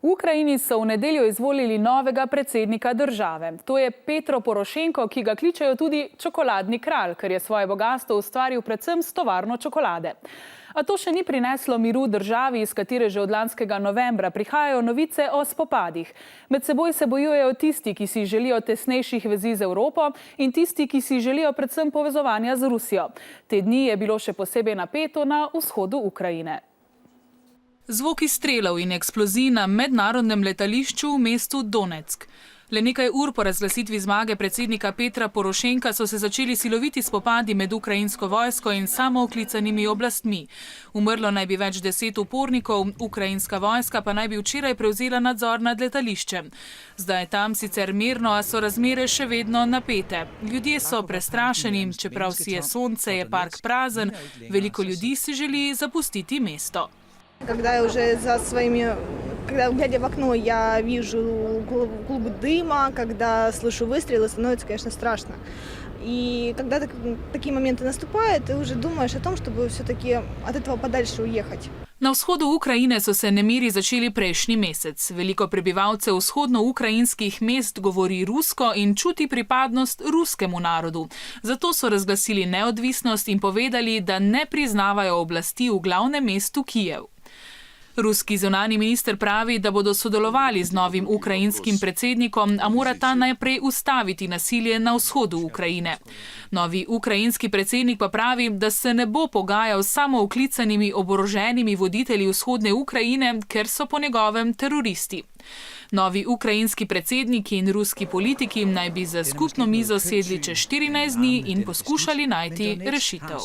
V Ukrajini so v nedeljo izvolili novega predsednika države. To je Petro Porošenko, ki ga kličejo tudi čokoladni kralj, ker je svoje bogastvo ustvaril predvsem s tovarno čokolade. A to še ni prineslo miru državi, iz katere že od lanskega novembra prihajajo novice o spopadih. Med seboj se bojujejo tisti, ki si želijo tesnejših vezi z Evropo, in tisti, ki si želijo predvsem povezovanja z Rusijo. Te dni je bilo še posebej napeto na vzhodu Ukrajine. Zvoki strelov in eksplozij na mednarodnem letališču v mestu Donetsk. Le nekaj ur po razglasitvi zmage predsednika Petra Porošenka so se začeli siloviti spopadi med ukrajinsko vojsko in samooklicanimi oblastmi. Umrlo naj bi več 10 upornikov, ukrajinska vojska pa naj bi včeraj prevzela nadzor nad letališčem. Zdaj je tam sicer mirno, a so razmere še vedno napete. Ljudje so prestrašeni, čeprav si je sonce, je park prazen, veliko ljudi si želi zapustiti mesto. Когда глядя в окно, я вижу клубы дыма, когда слышу выстрелы, становится, конечно, страшно. И когда такие моменты наступают, ты уже думаешь о том, чтобы все-таки от этого подальше уехать. Na vzhodu Ukrajine so se nemiri začeli prejšnji mesec. Veliko prebivalcev vzhodno-ukrajinskih mest govori rusko in čuti pripadnost ruskemu narodu. Zato so razglasili neodvisnost in povedali, da ne priznavajo oblasti v glavnem mestu Kijev. Ruski zunanji minister pravi, da bodo sodelovali z novim ukrajinskim predsednikom, a mora ta najprej ustaviti nasilje na vzhodu Ukrajine. Novi ukrajinski predsednik pa pravi, da se ne bo pogajal s samooklicanimi oboroženimi voditelji vzhodne Ukrajine, ker so po njegovem teroristi. Novi ukrajinski predsedniki in ruski politiki naj bi za skupno mizo sedli čez 14 dni in poskušali najti rešitev.